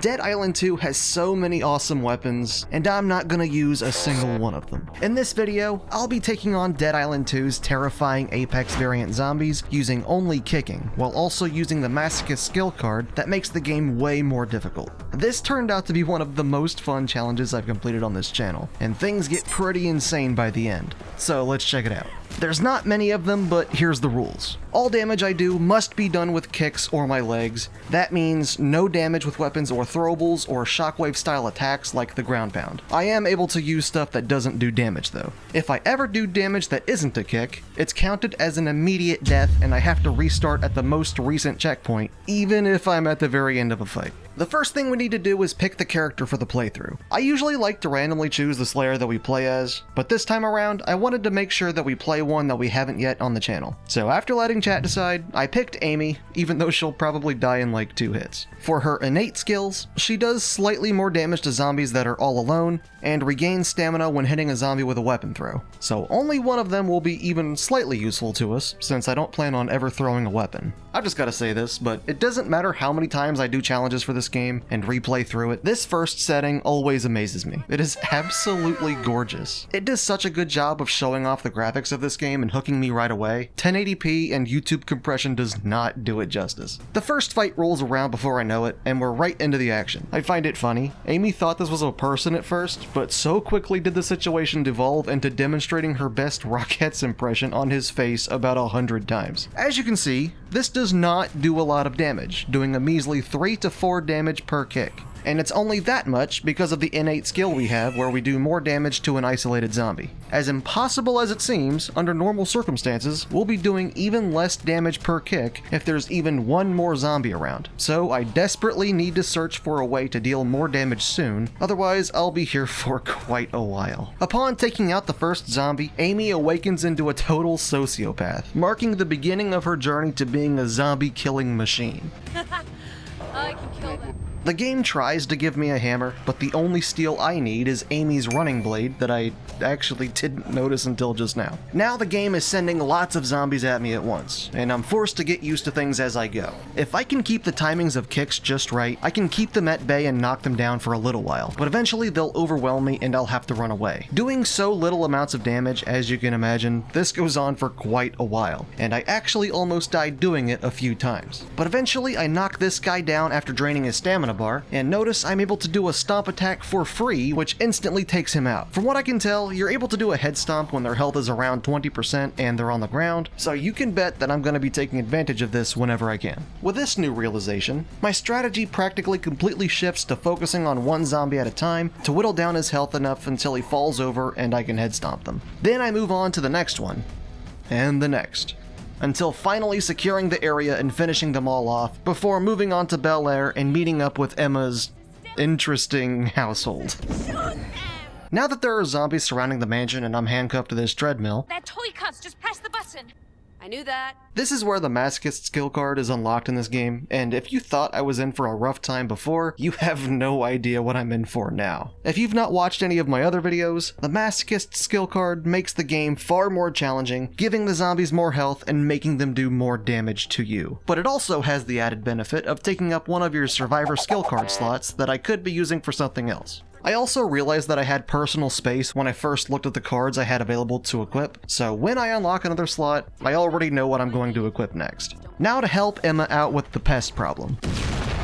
Dead Island 2 has so many awesome weapons, and I'm not gonna use a single one of them. In this video, I'll be taking on Dead Island 2's terrifying Apex variant zombies using only kicking, while also using the Masochist skill card that makes the game way more difficult. This turned out to be one of the most fun challenges I've completed on this channel, and things get pretty insane by the end. So let's check it out. There's not many of them, but here's the rules. All damage I do must be done with kicks or my legs. That means no damage with weapons or throwables or shockwave style attacks like the ground pound. I am able to use stuff that doesn't do damage though. If I ever do damage that isn't a kick, it's counted as an immediate death and I have to restart at the most recent checkpoint, even if I'm at the very end of a fight. The first thing we need to do is pick the character for the playthrough. I usually like to randomly choose the Slayer that we play as, but this time around I wanted to make sure that we play one that we haven't yet on the channel. So after letting chat decide, I picked Amy, even though she'll probably die in like 2 hits. For her innate skills, she does slightly more damage to zombies that are all alone, and regains stamina when hitting a zombie with a weapon throw. So only one of them will be even slightly useful to us, since I don't plan on ever throwing a weapon. I've just gotta say this, but it doesn't matter how many times I do challenges for this game and replay through it, this first setting always amazes me. It is absolutely gorgeous. It does such a good job of showing off the graphics of this game and hooking me right away. 1080p and YouTube compression does not do it justice. The first fight rolls around before I know it, and we're right into the action. I find it funny. Amy thought this was a person at first, but so quickly did the situation devolve into demonstrating her best Rockettes impression on his face about 100 times. As you can see, this does not do a lot of damage, doing a measly 3 to 4 damage per kick. And it's only that much because of the innate skill we have where we do more damage to an isolated zombie. As impossible as it seems, under normal circumstances, we'll be doing even less damage per kick if there's even one more zombie around. So I desperately need to search for a way to deal more damage soon, otherwise I'll be here for quite a while. Upon taking out the first zombie, Amy awakens into a total sociopath, marking the beginning of her journey to being a zombie-killing machine. I can kill them. The game tries to give me a hammer, but the only steel I need is Amy's running blade that I actually didn't notice until just now. Now the game is sending lots of zombies at me at once, and I'm forced to get used to things as I go. If I can keep the timings of kicks just right, I can keep them at bay and knock them down for a little while, but eventually they'll overwhelm me and I'll have to run away. Doing so little amounts of damage, as you can imagine, this goes on for quite a while, and I actually almost died doing it a few times. But eventually I knock this guy down after draining his stamina bar, and notice I'm able to do a stomp attack for free, which instantly takes him out. From what I can tell, you're able to do a head stomp when their health is around 20% and they're on the ground, so you can bet that I'm going to be taking advantage of this whenever I can. With this new realization, my strategy practically completely shifts to focusing on one zombie at a time to whittle down his health enough until he falls over and I can head stomp them. Then I move on to the next one, and the next, until finally securing the area and finishing them all off, before moving on to Bel Air and meeting up with Emma's interesting household. Now that there are zombies surrounding the mansion and I'm handcuffed to this treadmill, They're toy cuts, just press the button. I knew that. this is where the Masochist skill card is unlocked in this game, and if you thought I was in for a rough time before, you have no idea what I'm in for now. If you've not watched any of my other videos, the Masochist skill card makes the game far more challenging, giving the zombies more health and making them do more damage to you. But it also has the added benefit of taking up one of your Survivor skill card slots that I could be using for something else. I also realized that I had personal space when I first looked at the cards I had available to equip, so when I unlock another slot, I already know what I'm going to equip next. Now to help Emma out with the pest problem.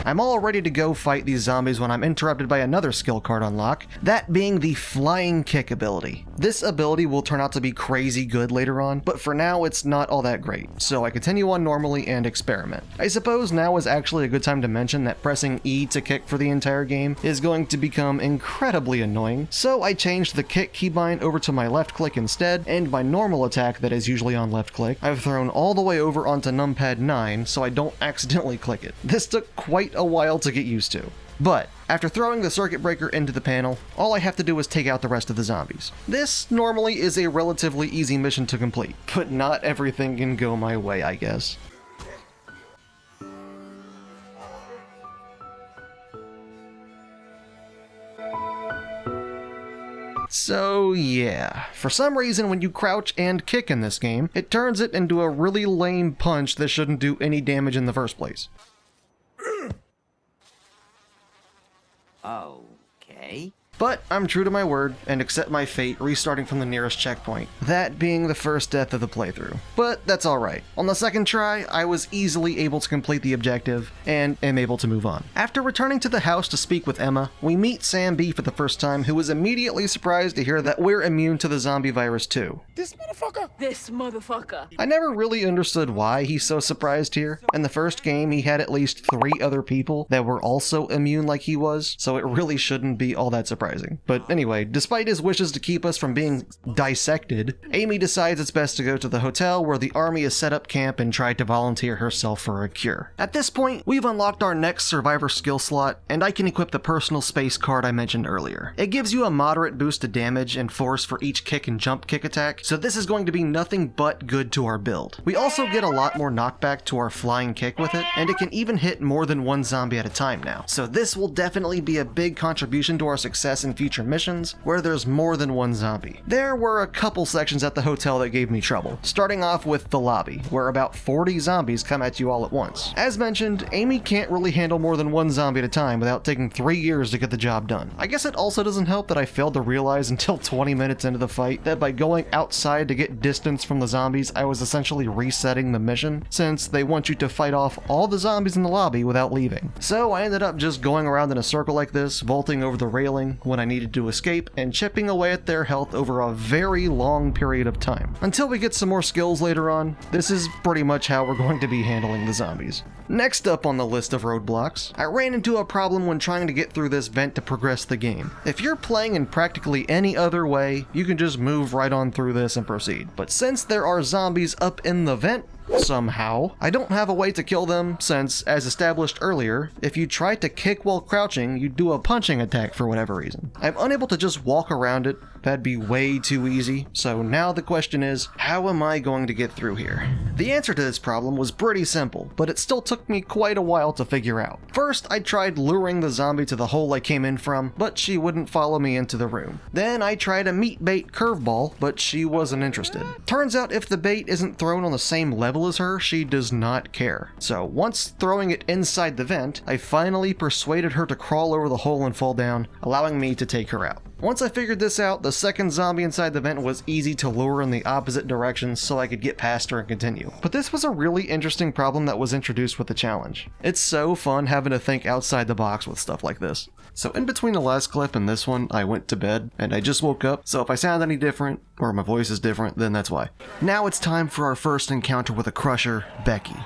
I'm all ready to go fight these zombies when I'm interrupted by another skill card unlock, that being the Flying Kick ability. This ability will turn out to be crazy good later on, but for now it's not all that great, so I continue on normally and experiment. I suppose now is actually a good time to mention that pressing E to kick for the entire game is going to become incredibly annoying, so I changed the kick keybind over to my left click instead, and my normal attack that is usually on left click, I've thrown all the way over onto numpad 9 so I don't accidentally click it. This took quite a while to get used to. But after throwing the circuit breaker into the panel, all I have to do is take out the rest of the zombies. This normally is a relatively easy mission to complete, but not everything can go my way, I guess. So yeah, for some reason when you crouch and kick in this game, it turns it into a really lame punch that shouldn't do any damage in the first place. Okay. But I'm true to my word and accept my fate, restarting from the nearest checkpoint, that being the first death of the playthrough. But that's alright. On the second try, I was easily able to complete the objective and am able to move on. After returning to the house to speak with Emma, we meet Sam B for the first time, who was immediately surprised to hear that we're immune to the zombie virus too. This motherfucker. I never really understood why he's so surprised here. In the first game, he had at least 3 other people that were also immune like he was, so it really shouldn't be all that surprising. But anyway, despite his wishes to keep us from being dissected, Amy decides it's best to go to the hotel where the army has set up camp and tried to volunteer herself for a cure. At this point, we've unlocked our next survivor skill slot, and I can equip the personal space card I mentioned earlier. It gives you a moderate boost to damage and force for each kick and jump kick attack, so this is going to be nothing but good to our build. We also get a lot more knockback to our flying kick with it, and it can even hit more than 1 zombie at a time now. So this will definitely be a big contribution to our success in future missions where there's more than 1 zombie. There were a couple sections at the hotel that gave me trouble, starting off with the lobby, where about 40 zombies come at you all at once. As mentioned, Amy can't really handle more than 1 zombie at a time without taking 3 years to get the job done. I guess it also doesn't help that I failed to realize until 20 minutes into the fight that by going outside to get distance from the zombies, I was essentially resetting the mission, since they want you to fight off all the zombies in the lobby without leaving. So I ended up just going around in a circle like this, vaulting over the railing when I needed to escape, and chipping away at their health over a very long period of time. Until we get some more skills later on, this is pretty much how we're going to be handling the zombies. Next up on the list of roadblocks, I ran into a problem when trying to get through this vent to progress the game. If you're playing in practically any other way, you can just move right on through this and proceed. But since there are zombies up in the vent, somehow, I don't have a way to kill them since, as established earlier, if you try to kick while crouching, you do a punching attack for whatever reason. I'm unable to just walk around it. That'd be way too easy. So now the question is, how am I going to get through here? The answer to this problem was pretty simple, but it still took me quite a while to figure out. First, I tried luring the zombie to the hole I came in from, but she wouldn't follow me into the room. Then I tried a meat bait curveball, but she wasn't interested. Turns out if the bait isn't thrown on the same level as her, she does not care. So once throwing it inside the vent, I finally persuaded her to crawl over the hole and fall down, allowing me to take her out. Once I figured this out, the second zombie inside the vent was easy to lure in the opposite direction so I could get past her and continue. But this was a really interesting problem that was introduced with the challenge. It's so fun having to think outside the box with stuff like this. So in between the last clip and this one, I went to bed, and I just woke up, so if I sound any different, or my voice is different, then that's why. Now it's time for our first encounter with a crusher, Becky.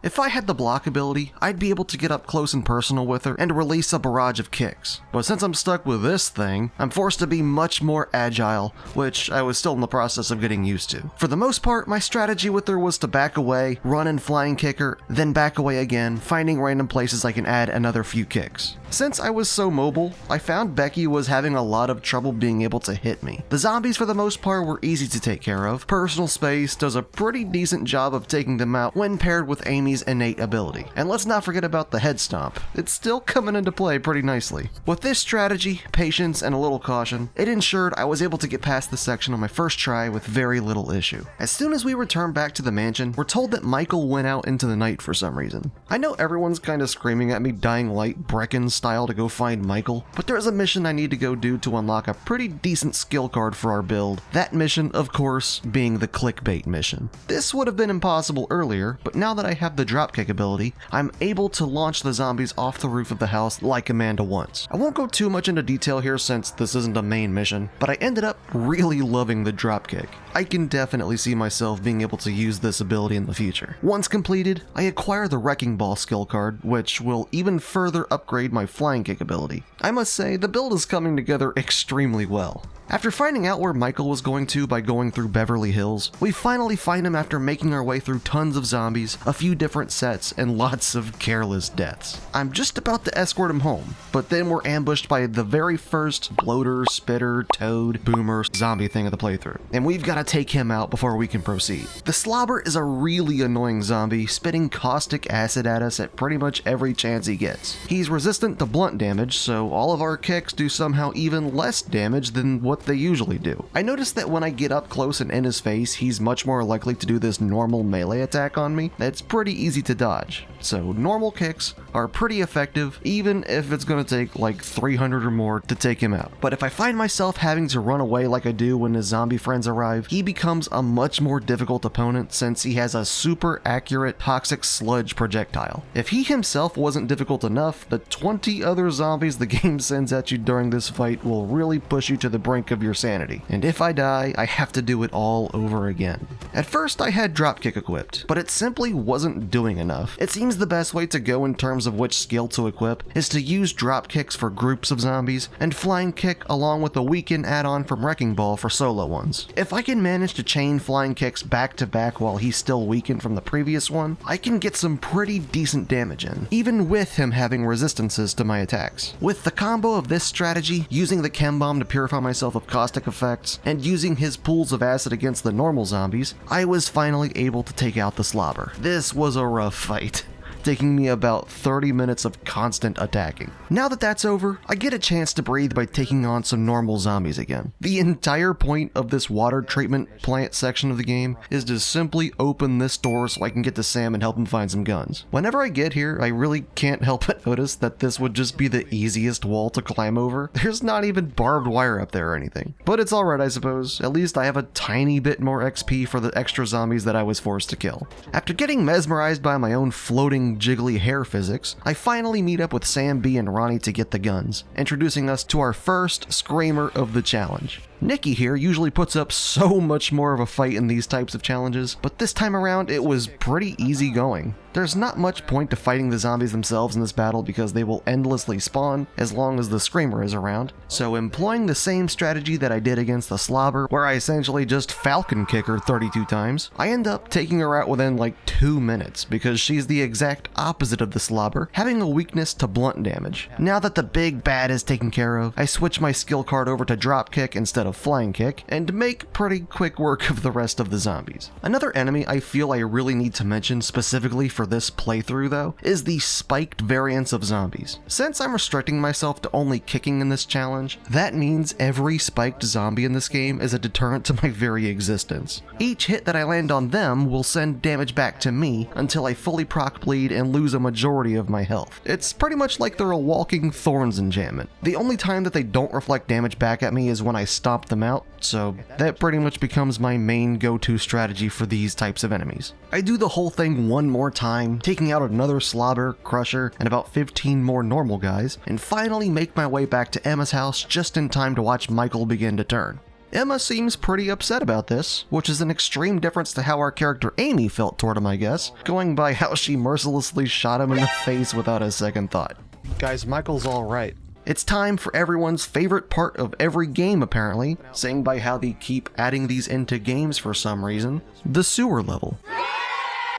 If I had the block ability, I'd be able to get up close and personal with her and release a barrage of kicks. But since I'm stuck with this thing, I'm forced to be much more agile, which I was still in the process of getting used to. For the most part, my strategy with her was to back away, run and flying kick her, then back away again, finding random places I can add another few kicks. Since I was so mobile, I found Becky was having a lot of trouble being able to hit me. The zombies for the most part were easy to take care of. Personal Space does a pretty decent job of taking them out when paired with Amy's innate ability. And let's not forget about the head stomp. It's still coming into play pretty nicely. With this strategy, patience, and a little caution, it ensured I was able to get past the section on my first try with very little issue. As soon as we return back to the mansion, we're told that Michael went out into the night for some reason. I know everyone's kind of screaming at me Dying Light Brecken style to go find Michael, but there's a mission I need to go do to unlock a pretty decent skill card for our build. That mission, of course, being the clickbait mission. This would have been impossible earlier, but now that I have the dropkick ability, I'm able to launch the zombies off the roof of the house like Amanda wants. I won't go too much into detail here since this isn't a main mission, but I ended up really loving the dropkick. I can definitely see myself being able to use this ability in the future. Once completed, I acquire the Wrecking Ball skill card, which will even further upgrade my flying kick ability. I must say, the build is coming together extremely well. After finding out where Michael was going to by going through Beverly Hills, we finally find him after making our way through tons of zombies, a few different sets, and lots of careless deaths. I'm just about to escort him home, but then we're ambushed by the very first bloater, spitter, toad, boomer, zombie thing of the playthrough, and we've got to take him out before we can proceed. The Slobber is a really annoying zombie, spitting caustic acid at us at pretty much every chance he gets. He's resistant to blunt damage, so all of our kicks do somehow even less damage than what what they usually do. I noticed that when I get up close and in his face, he's much more likely to do this normal melee attack on me that's pretty easy to dodge. So normal kicks are pretty effective, even if it's gonna take like 300 or more to take him out. But if I find myself having to run away like I do when his zombie friends arrive, he becomes a much more difficult opponent since he has a super accurate toxic sludge projectile. If he himself wasn't difficult enough, the 20 other zombies the game sends at you during this fight will really push you to the brink of your sanity. And if I die, I have to do it all over again. At first I had dropkick equipped, but it simply wasn't doing enough. It seems the best way to go in terms of which skill to equip is to use dropkicks for groups of zombies and flying kick along with the weaken add-on from Wrecking Ball for solo ones. If I can manage to chain flying kicks back to back while he's still weakened from the previous one, I can get some pretty decent damage in, even with him having resistances to my attacks. With the combo of this strategy, using the chem bomb to purify myself of caustic effects, and using his pools of acid against the normal zombies, I was finally able to take out the slobber. This was a rough fight, taking me about 30 minutes of constant attacking. Now that that's over, I get a chance to breathe by taking on some normal zombies again. The entire point of this water treatment plant section of the game is to simply open this door so I can get to Sam and help him find some guns. Whenever I get here, I really can't help but notice that this would just be the easiest wall to climb over. There's not even barbed wire up there or anything. But it's alright, I suppose. At least I have a tiny bit more XP for the extra zombies that I was forced to kill. After getting mesmerized by my own floating jiggly hair physics, I finally meet up with Sam B and Ronnie to get the guns, introducing us to our first screamer of the challenge. Nikki here usually puts up so much more of a fight in these types of challenges, but this time around it was pretty easy going. There's not much point to fighting the zombies themselves in this battle because they will endlessly spawn as long as the screamer is around, so employing the same strategy that I did against the slobber, where I essentially just falcon kick her 32 times, I end up taking her out within like 2 minutes because she's the exact opposite of the slobber, having a weakness to blunt damage. Now that the big bad is taken care of, I switch my skill card over to dropkick instead of flying kick, and make pretty quick work of the rest of the zombies. Another enemy I feel I really need to mention specifically for this playthrough though, is the spiked variants of zombies. Since I'm restricting myself to only kicking in this challenge, that means every spiked zombie in this game is a deterrent to my very existence. Each hit that I land on them will send damage back to me until I fully proc bleed and lose a majority of my health. It's pretty much like they're a walking thorns enchantment. The only time that they don't reflect damage back at me is when I stomp them out, so that pretty much becomes my main go-to strategy for these types of enemies. I do the whole thing one more time, taking out another slobber, crusher, and about 15 more normal guys, and finally make my way back to Emma's house just in time to watch Michael begin to turn. Emma seems pretty upset about this, which is an extreme difference to how our character Amy felt toward him, I guess, going by how she mercilessly shot him in the face without a second thought. Guys, Michael's alright. It's time for everyone's favorite part of every game apparently, seeing by how they keep adding these into games for some reason, the sewer level.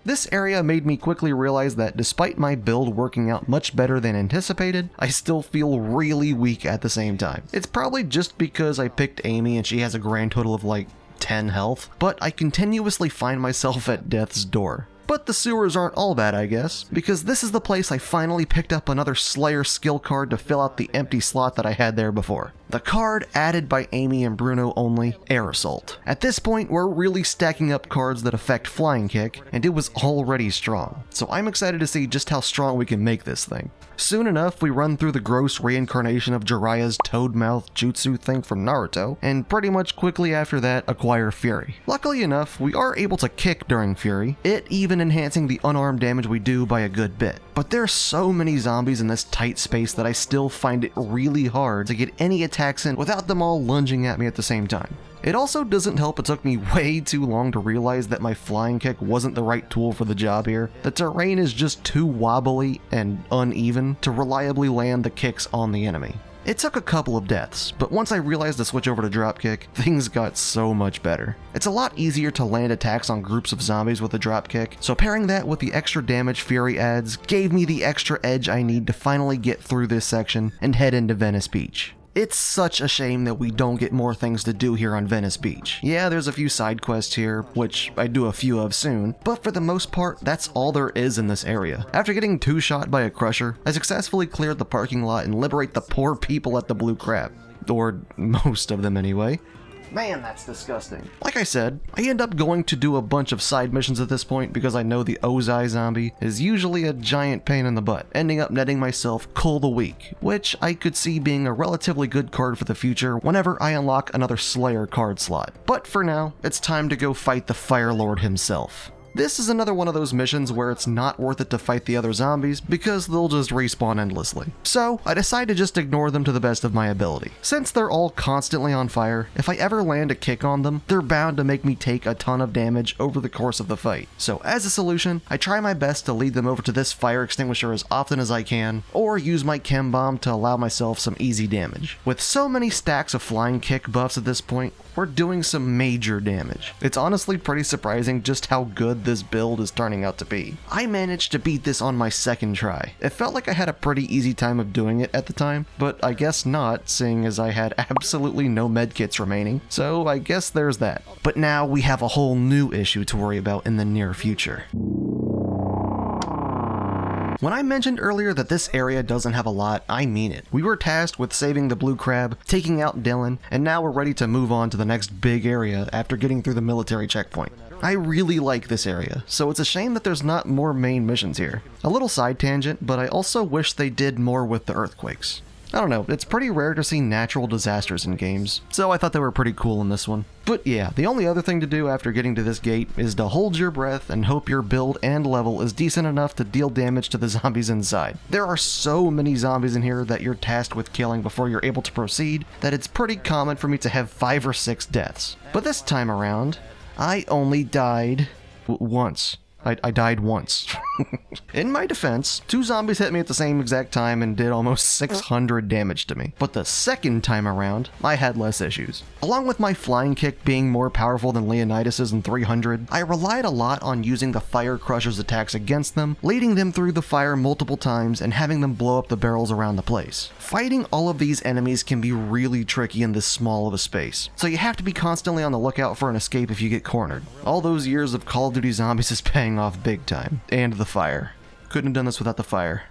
This area made me quickly realize that despite my build working out much better than anticipated, I still feel really weak at the same time. It's probably just because I picked Amy and she has a grand total of like 10 health, but I continuously find myself at death's door. But the sewers aren't all bad, I guess, because this is the place I finally picked up another Slayer skill card to fill out the empty slot that I had there before. The card added by Amy and Bruno only, Air Assault. At this point, we're really stacking up cards that affect Flying Kick, and it was already strong, so I'm excited to see just how strong we can make this thing. Soon enough, we run through the gross reincarnation of Jiraiya's Toad-Mouth Jutsu thing from Naruto, and pretty much quickly after that, acquire Fury. Luckily enough, we are able to kick during Fury, it even enhancing the unarmed damage we do by a good bit. But there's so many zombies in this tight space that I still find it really hard to get any attacks in without them all lunging at me at the same time. It also doesn't help it took me way too long to realize that my flying kick wasn't the right tool for the job here. The terrain is just too wobbly and uneven to reliably land the kicks on the enemy. It took a couple of deaths, but once I realized to switch over to dropkick, things got so much better. It's a lot easier to land attacks on groups of zombies with a dropkick, so pairing that with the extra damage Fury adds gave me the extra edge I need to finally get through this section and head into Venice Beach. It's such a shame that we don't get more things to do here on Venice Beach. Yeah, there's a few side quests here, which I do a few of soon, but for the most part, that's all there is in this area. After getting two-shot by a crusher, I successfully cleared the parking lot and liberate the poor people at the Blue Crab. Or most of them anyway. Man, that's disgusting. Like I said, I end up going to do a bunch of side missions at this point because I know the Ozai zombie is usually a giant pain in the butt, ending up netting myself Cull the Weak, which I could see being a relatively good card for the future whenever I unlock another Slayer card slot. But for now, it's time to go fight the Fire Lord himself. This is another one of those missions where it's not worth it to fight the other zombies because they'll just respawn endlessly. So I decide to just ignore them to the best of my ability. Since they're all constantly on fire, if I ever land a kick on them, they're bound to make me take a ton of damage over the course of the fight. So as a solution, I try my best to lead them over to this fire extinguisher as often as I can, or use my chem bomb to allow myself some easy damage. With so many stacks of flying kick buffs at this point, we're doing some major damage. It's honestly pretty surprising just how good this build is turning out to be. I managed to beat this on my second try. It felt like I had a pretty easy time of doing it at the time, but I guess not, seeing as I had absolutely no medkits remaining, so I guess there's that. But now we have a whole new issue to worry about in the near future. When I mentioned earlier that this area doesn't have a lot, I mean it. We were tasked with saving the blue crab, taking out Dylan, and now we're ready to move on to the next big area after getting through the military checkpoint. I really like this area, so it's a shame that there's not more main missions here. A little side tangent, but I also wish they did more with the earthquakes. I don't know, it's pretty rare to see natural disasters in games, so I thought they were pretty cool in this one. But yeah, the only other thing to do after getting to this gate is to hold your breath and hope your build and level is decent enough to deal damage to the zombies inside. There are so many zombies in here that you're tasked with killing before you're able to proceed that it's pretty common for me to have 5 or 6 deaths. But this time around, I only died once. I died once. In my defense, 2 zombies hit me at the same exact time and did almost 600 damage to me. But the second time around, I had less issues. Along with my flying kick being more powerful than Leonidas's in 300, I relied a lot on using the Fire Crusher's attacks against them, leading them through the fire multiple times and having them blow up the barrels around the place. Fighting all of these enemies can be really tricky in this small of a space, so you have to be constantly on the lookout for an escape if you get cornered. All those years of Call of Duty Zombies is paying off big time. And the fire. Couldn't have done this without the fire.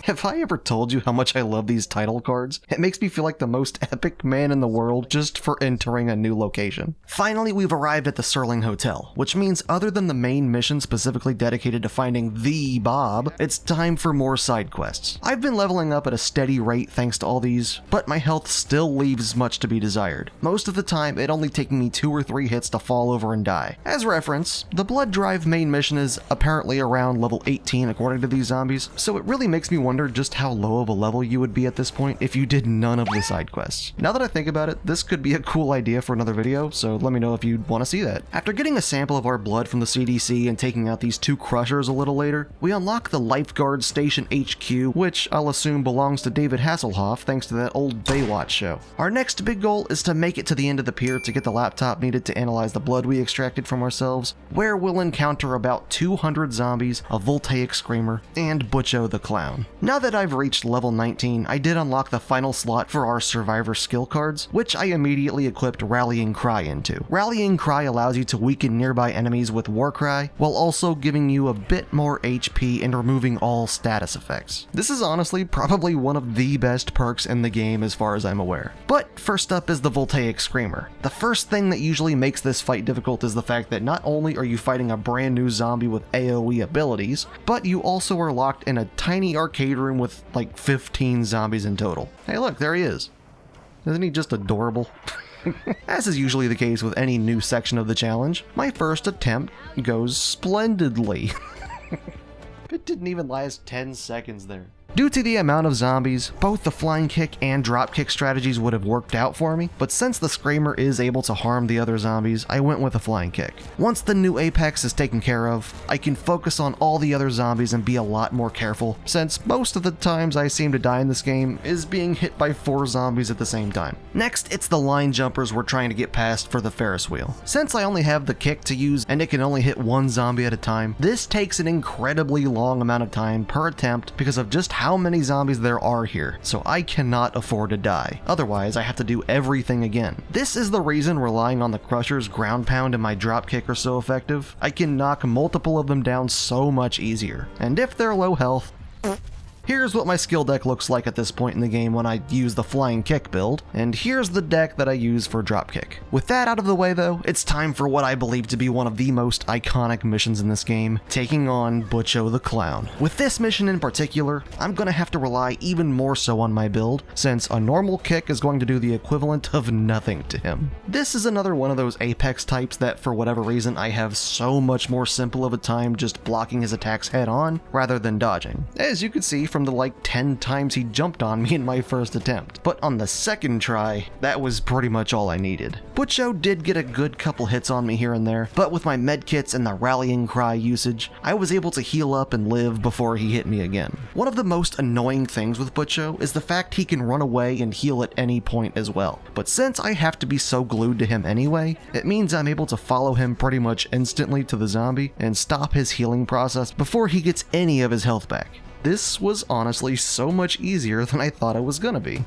Have I ever told you how much I love these title cards? It makes me feel like the most epic man in the world just for entering a new location. Finally, we've arrived at the Serling Hotel, which means other than the main mission specifically dedicated to finding the Bob, it's time for more side quests. I've been leveling up at a steady rate thanks to all these, but my health still leaves much to be desired. Most of the time, it only taking me 2 or 3 hits to fall over and die. As reference, the Blood Drive main mission is apparently around level 18 according to these zombies, so it really makes me wonder just how low of a level you would be at this point if you did none of the side quests. Now that I think about it, this could be a cool idea for another video, so let me know if you'd want to see that. After getting a sample of our blood from the CDC and taking out these 2 crushers a little later, we unlock the Lifeguard Station HQ, which I'll assume belongs to David Hasselhoff thanks to that old Baywatch show. Our next big goal is to make it to the end of the pier to get the laptop needed to analyze the blood we extracted from ourselves, where we'll encounter about 200 zombies, a voltaic screamer, and Butcho the Clown. Now that I've reached level 19, I did unlock the final slot for our Survivor skill cards, which I immediately equipped Rallying Cry into. Rallying Cry allows you to weaken nearby enemies with War Cry, while also giving you a bit more HP and removing all status effects. This is honestly probably one of the best perks in the game as far as I'm aware. But first up is the Voltaic Screamer. The first thing that usually makes this fight difficult is the fact that not only are you fighting a brand new zombie with AoE abilities, but you also are locked in a tiny arcade room with like 15 zombies in total. Hey look, there he is. Isn't he just adorable? As is usually the case with any new section of the challenge, my first attempt goes splendidly. It didn't even last 10 seconds there. Due to the amount of zombies, both the flying kick and drop kick strategies would have worked out for me, but since the Screamer is able to harm the other zombies, I went with a flying kick. Once the new Apex is taken care of, I can focus on all the other zombies and be a lot more careful, since most of the times I seem to die in this game is being hit by 4 zombies at the same time. Next, it's the line jumpers we're trying to get past for the Ferris wheel. Since I only have the kick to use and it can only hit 1 zombie at a time, this takes an incredibly long amount of time per attempt because of just how many zombies there are here, so I cannot afford to die. Otherwise, I have to do everything again. This is the reason relying on the Crusher's ground pound and my drop kick are so effective. I can knock multiple of them down so much easier. And if they're low health, Here's what my skill deck looks like at this point in the game when I use the flying kick build, and here's the deck that I use for dropkick. With that out of the way though, it's time for what I believe to be one of the most iconic missions in this game, taking on Butcho the Clown. With this mission in particular, I'm gonna have to rely even more so on my build, since a normal kick is going to do the equivalent of nothing to him. This is another one of those Apex types that for whatever reason I have so much more simple of a time just blocking his attacks head on rather than dodging, as you can see from the like 10 times he jumped on me in my first attempt. But on the second try, that was pretty much all I needed. Butcho did get a good couple hits on me here and there, but with my medkits and the rallying cry usage, I was able to heal up and live before he hit me again. One of the most annoying things with Butcho is the fact he can run away and heal at any point as well. But since I have to be so glued to him anyway, it means I'm able to follow him pretty much instantly to the zombie and stop his healing process before he gets any of his health back. This was honestly so much easier than I thought it was gonna be.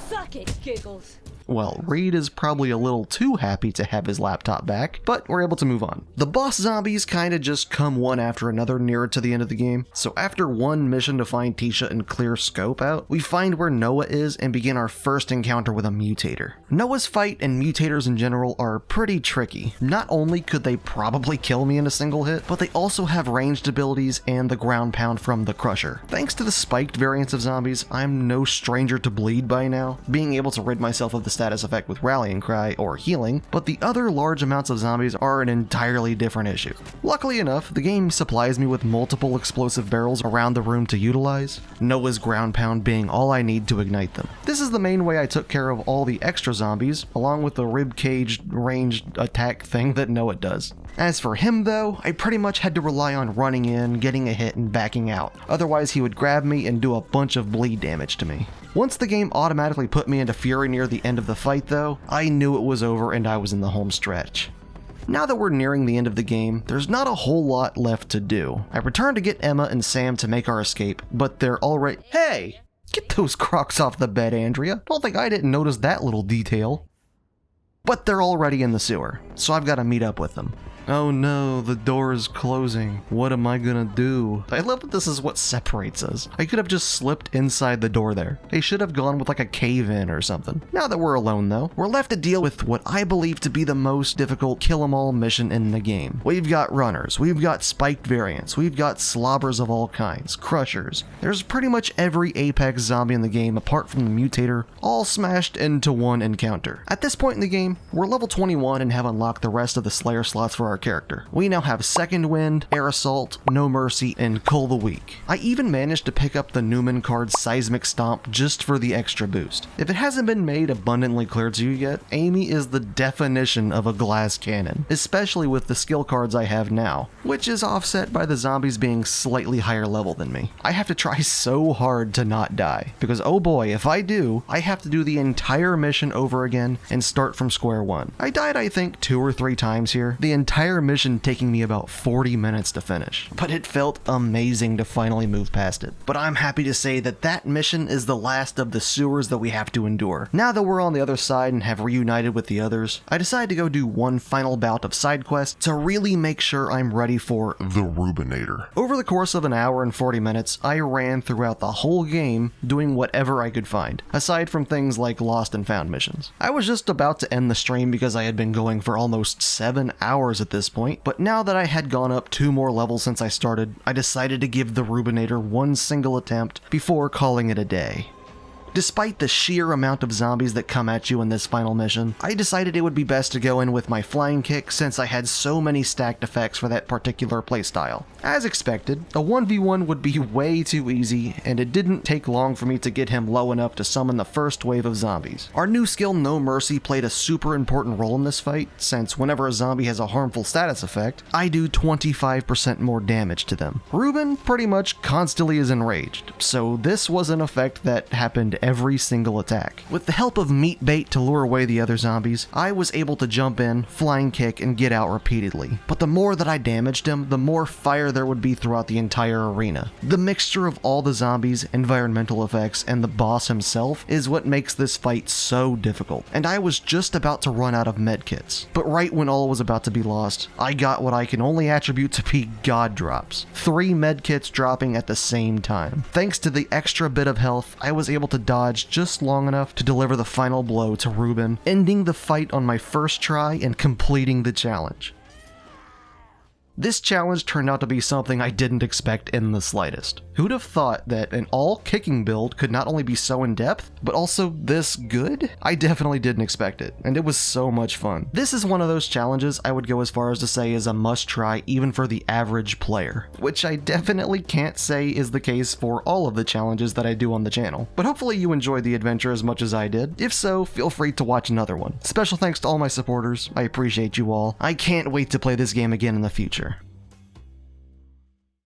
Suck it, Giggles. Well, Reed is probably a little too happy to have his laptop back, but we're able to move on. The boss zombies kinda just come one after another nearer to the end of the game, so after one mission to find Tisha and clear scope out, we find where Noah is and begin our first encounter with a mutator. Noah's fight and mutators in general are pretty tricky. Not only could they probably kill me in a single hit, but they also have ranged abilities and the ground pound from the Crusher. Thanks to the spiked variants of zombies, I'm no stranger to bleed by now, being able to rid myself of the status effect with rallying cry or healing, but the other large amounts of zombies are an entirely different issue. Luckily enough, the game supplies me with multiple explosive barrels around the room to utilize, Noah's ground pound being all I need to ignite them. This is the main way I took care of all the extra zombies, along with the rib-cage ranged attack thing that Noah does. As for him though, I pretty much had to rely on running in, getting a hit, and backing out. Otherwise he would grab me and do a bunch of bleed damage to me. Once the game automatically put me into fury near the end of the fight though, I knew it was over and I was in the home stretch. Now that we're nearing the end of the game, there's not a whole lot left to do. I return to get Emma and Sam to make our escape, but they're already— Hey! Get those Crocs off the bed, Andrea. Don't think I didn't notice that little detail. But they're already in the sewer, so I've got to meet up with them. Oh no, the door is closing. What am I gonna do? I love that this is what separates us. I could have just slipped inside the door there. They should have gone with like a cave-in or something. Now that we're alone though, we're left to deal with what I believe to be the most difficult kill-em-all mission in the game. We've got runners, we've got spiked variants, we've got slobbers of all kinds, crushers. There's pretty much every Apex zombie in the game apart from the mutator, all smashed into one encounter. At this point in the game, we're level 21 and have unlocked the rest of the Slayer slots for our character. We now have Second Wind, Air Assault, No Mercy, and Cull the Weak. I even managed to pick up the Newman card Seismic Stomp just for the extra boost. If it hasn't been made abundantly clear to you yet, Amy is the definition of a glass cannon, especially with the skill cards I have now, which is offset by the zombies being slightly higher level than me. I have to try so hard to not die, because oh boy, if I do, I have to do the entire mission over again and start from square one. I died I think 2 or 3 times here, the entire mission taking me about 40 minutes to finish, but it felt amazing to finally move past it. But I'm happy to say that that mission is the last of the sewers that we have to endure. Now that we're on the other side and have reunited with the others, I decided to go do one final bout of side quests to really make sure I'm ready for the Rubinator. Over the course of an hour and 40 minutes, I ran throughout the whole game doing whatever I could find, aside from things like lost and found missions. I was just about to end the stream because I had been going for almost 7 hours at this point, but now that I had gone up 2 more levels since I started, I decided to give the Rubinator one single attempt before calling it a day. Despite the sheer amount of zombies that come at you in this final mission, I decided it would be best to go in with my flying kick since I had so many stacked effects for that particular playstyle. As expected, a 1v1 would be way too easy, and it didn't take long for me to get him low enough to summon the first wave of zombies. Our new skill No Mercy played a super important role in this fight, since whenever a zombie has a harmful status effect, I do 25% more damage to them. Ruben pretty much constantly is enraged, so this was an effect that happened every single attack. With the help of meat bait to lure away the other zombies, I was able to jump in, flying kick, and get out repeatedly. But the more that I damaged him, the more fire there would be throughout the entire arena. The mixture of all the zombies, environmental effects, and the boss himself is what makes this fight so difficult. And I was just about to run out of medkits. But right when all was about to be lost, I got what I can only attribute to be god drops. 3 medkits dropping at the same time. Thanks to the extra bit of health, I was able to dodge just long enough to deliver the final blow to Ruben, ending the fight on my first try and completing the challenge. This challenge turned out to be something I didn't expect in the slightest. Who'd have thought that an all-kicking build could not only be so in-depth, but also this good? I definitely didn't expect it, and it was so much fun. This is one of those challenges I would go as far as to say is a must-try even for the average player, which I definitely can't say is the case for all of the challenges that I do on the channel. But hopefully you enjoyed the adventure as much as I did. If so, feel free to watch another one. Special thanks to all my supporters, I appreciate you all. I can't wait to play this game again in the future.